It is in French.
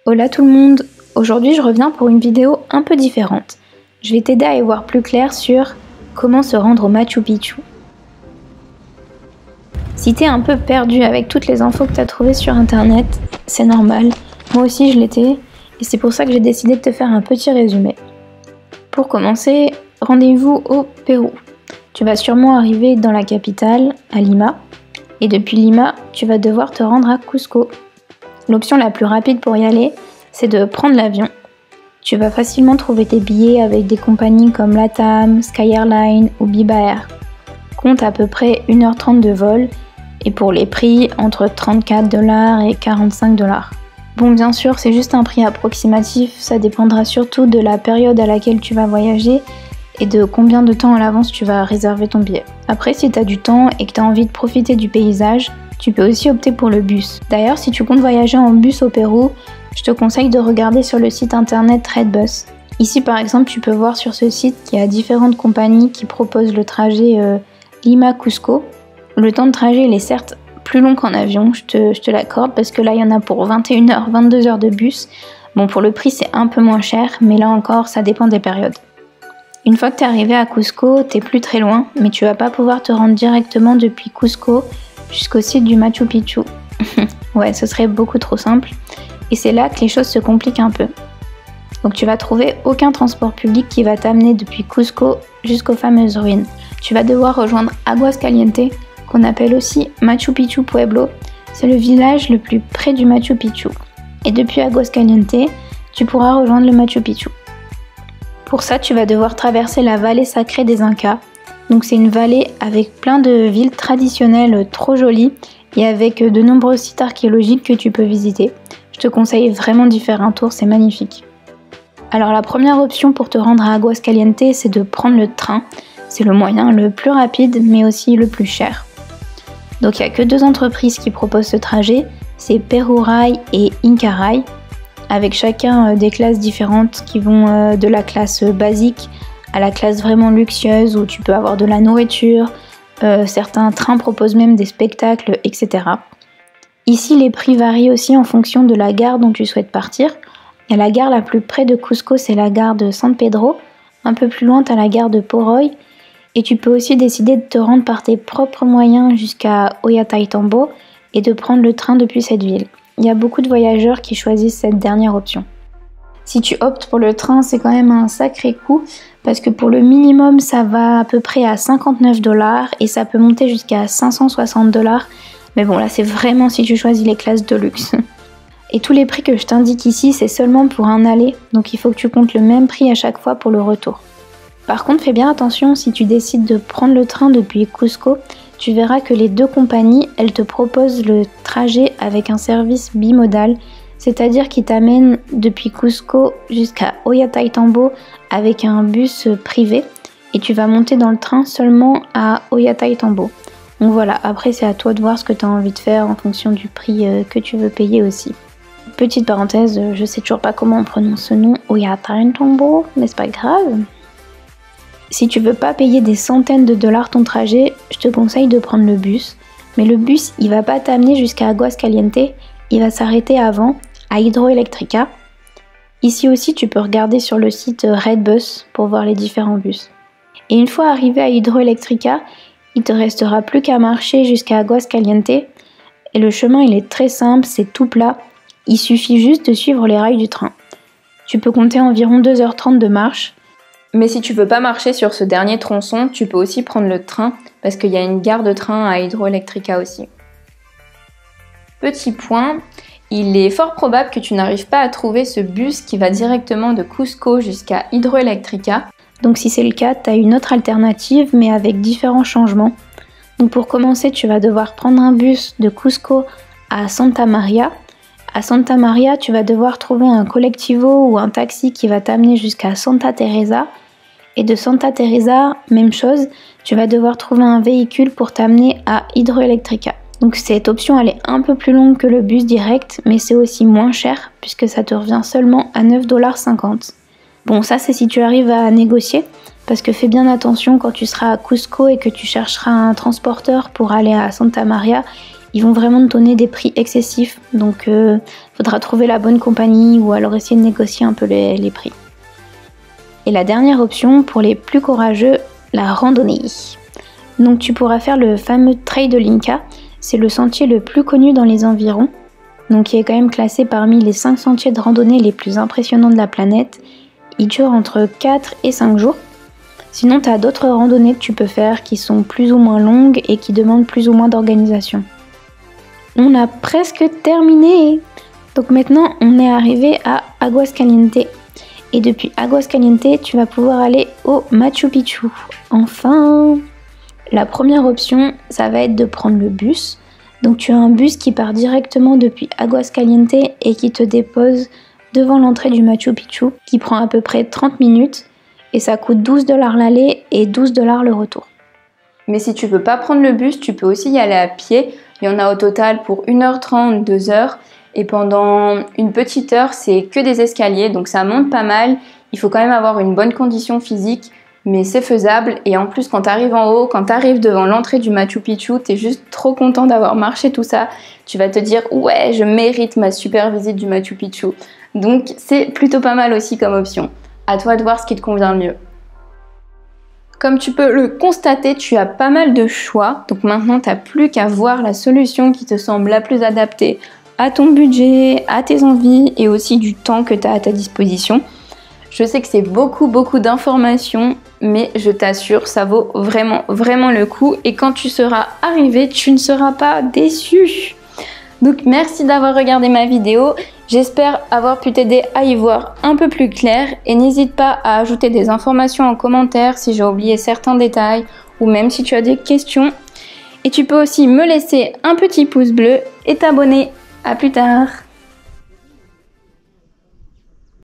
Hola tout le monde, aujourd'hui je reviens pour une vidéo un peu différente. Je vais t'aider à y voir plus clair sur comment se rendre au Machu Picchu. Si t'es un peu perdu avec toutes les infos que t'as trouvées sur internet, c'est normal, moi aussi je l'étais, et c'est pour ça que j'ai décidé de te faire un petit résumé. Pour commencer, rendez-vous au Pérou. Tu vas sûrement arriver dans la capitale, à Lima, et depuis Lima, tu vas devoir te rendre à Cusco. L'option la plus rapide pour y aller, c'est de prendre l'avion. Tu vas facilement trouver tes billets avec des compagnies comme LATAM, Sky Airlines ou Biba Air. Compte à peu près 1h30 de vol et pour les prix entre 34 $ et 45 $. Bon, bien sûr, c'est juste un prix approximatif, ça dépendra surtout de la période à laquelle tu vas voyager et de combien de temps à l'avance tu vas réserver ton billet. Après, si tu as du temps et que tu as envie de profiter du paysage, tu peux aussi opter pour le bus. D'ailleurs, si tu comptes voyager en bus au Pérou, je te conseille de regarder sur le site internet Redbus. Ici, par exemple, tu peux voir sur ce site qu'il y a différentes compagnies qui proposent le trajet Lima-Cusco. Le temps de trajet, il est certes plus long qu'en avion, je te l'accorde, parce que là, il y en a pour 21h, 22h de bus. Bon, pour le prix, c'est un peu moins cher, mais là encore, ça dépend des périodes. Une fois que tu es arrivé à Cusco, t'es plus très loin, mais tu vas pas pouvoir te rendre directement depuis Cusco jusqu'au site du Machu Picchu. Ouais, ce serait beaucoup trop simple. Et c'est là que les choses se compliquent un peu. Donc tu vas trouver aucun transport public qui va t'amener depuis Cusco jusqu'aux fameuses ruines. Tu vas devoir rejoindre Aguascalientes, qu'on appelle aussi Machu Picchu Pueblo. C'est le village le plus près du Machu Picchu. Et depuis Aguascalientes, tu pourras rejoindre le Machu Picchu. Pour ça, tu vas devoir traverser la vallée sacrée des Incas. Donc c'est une vallée avec plein de villes traditionnelles trop jolies et avec de nombreux sites archéologiques que tu peux visiter. Je te conseille vraiment d'y faire un tour, c'est magnifique. Alors la première option pour te rendre à Aguascalientes, c'est de prendre le train. C'est le moyen le plus rapide mais aussi le plus cher. Donc il n'y a que deux entreprises qui proposent ce trajet, c'est Peru Rail et Inca Rail, avec chacun des classes différentes qui vont de la classe basique à la classe vraiment luxueuse où tu peux avoir de la nourriture, certains trains proposent même des spectacles, etc. Ici, les prix varient aussi en fonction de la gare dont tu souhaites partir. Il y a la gare la plus près de Cusco, c'est la gare de San Pedro. Un peu plus loin, tu as la gare de Poroy. Et tu peux aussi décider de te rendre par tes propres moyens jusqu'à Ollantaytambo et de prendre le train depuis cette ville. Il y a beaucoup de voyageurs qui choisissent cette dernière option. Si tu optes pour le train, c'est quand même un sacré coût parce que pour le minimum, ça va à peu près à 59 $ et ça peut monter jusqu'à 560 $. Mais bon, là, c'est vraiment si tu choisis les classes de luxe. Et tous les prix que je t'indique ici, c'est seulement pour un aller, donc il faut que tu comptes le même prix à chaque fois pour le retour. Par contre, fais bien attention, si tu décides de prendre le train depuis Cusco, tu verras que les deux compagnies, elles te proposent le trajet avec un service bimodal, c'est-à-dire qui t'amène depuis Cusco jusqu'à Ollantaytambo avec un bus privé et tu vas monter dans le train seulement à Ollantaytambo. Donc voilà, après c'est à toi de voir ce que tu as envie de faire en fonction du prix que tu veux payer aussi. Petite parenthèse, je sais toujours pas comment on prononce ce nom, Ollantaytambo, mais c'est pas grave. Si tu veux pas payer des centaines de dollars ton trajet, je te conseille de prendre le bus. Mais le bus, il va pas t'amener jusqu'à Aguascalientes, il va s'arrêter avant, à Hidroelectrica. Ici aussi, tu peux regarder sur le site Redbus pour voir les différents bus. Et une fois arrivé à Hidroelectrica, il te restera plus qu'à marcher jusqu'à Aguascalientes. Et le chemin, il est très simple, c'est tout plat. Il suffit juste de suivre les rails du train. Tu peux compter environ 2h30 de marche. Mais si tu veux pas marcher sur ce dernier tronçon, tu peux aussi prendre le train parce qu'il y a une gare de train à Hidroelectrica aussi. Petit point, il est fort probable que tu n'arrives pas à trouver ce bus qui va directement de Cusco jusqu'à Hidroelectrica. Donc si c'est le cas, tu as une autre alternative mais avec différents changements. Donc pour commencer, tu vas devoir prendre un bus de Cusco à Santa Maria. À Santa Maria, tu vas devoir trouver un collectivo ou un taxi qui va t'amener jusqu'à Santa Teresa. Et de Santa Teresa, même chose, tu vas devoir trouver un véhicule pour t'amener à Hidroelectrica. Donc cette option, elle est un peu plus longue que le bus direct, mais c'est aussi moins cher puisque ça te revient seulement à 9,50 $. Bon, ça c'est si tu arrives à négocier, parce que fais bien attention quand tu seras à Cusco et que tu chercheras un transporteur pour aller à Santa Maria, ils vont vraiment te donner des prix excessifs. Donc faudra trouver la bonne compagnie ou alors essayer de négocier un peu les prix. Et la dernière option pour les plus courageux, la randonnée. Donc tu pourras faire le fameux Trail de l'Inca. C'est le sentier le plus connu dans les environs. Donc qui est quand même classé parmi les 5 sentiers de randonnée les plus impressionnants de la planète. Il dure entre 4 et 5 jours. Sinon, tu as d'autres randonnées que tu peux faire qui sont plus ou moins longues et qui demandent plus ou moins d'organisation. On a presque terminé. Donc maintenant, on est arrivé à Aguascalientes. Et depuis Aguascalientes, tu vas pouvoir aller au Machu Picchu. Enfin! La première option, ça va être de prendre le bus. Donc tu as un bus qui part directement depuis Aguascalientes et qui te dépose devant l'entrée du Machu Picchu, qui prend à peu près 30 minutes. Et ça coûte 12 $ l'aller et 12 $ le retour. Mais si tu veux pas prendre le bus, tu peux aussi y aller à pied. Il y en a au total pour 1h30, 2h. Et pendant une petite heure, c'est que des escaliers, donc ça monte pas mal. Il faut quand même avoir une bonne condition physique, mais c'est faisable. Et en plus, quand tu arrives en haut, quand tu arrives devant l'entrée du Machu Picchu, tu es juste trop content d'avoir marché tout ça. Tu vas te dire, ouais, je mérite ma super visite du Machu Picchu. Donc c'est plutôt pas mal aussi comme option. À toi de voir ce qui te convient le mieux. Comme tu peux le constater, tu as pas mal de choix. Donc maintenant, tu n'as plus qu'à voir la solution qui te semble la plus adaptée à ton budget, à tes envies et aussi du temps que tu as à ta disposition. Je sais que c'est beaucoup d'informations, mais je t'assure, ça vaut vraiment le coup. Et quand tu seras arrivé, tu ne seras pas déçu. Donc merci d'avoir regardé ma vidéo. J'espère avoir pu t'aider à y voir un peu plus clair et n'hésite pas à ajouter des informations en commentaire si j'ai oublié certains détails ou même si tu as des questions. Et tu peux aussi me laisser un petit pouce bleu et t'abonner. À plus tard!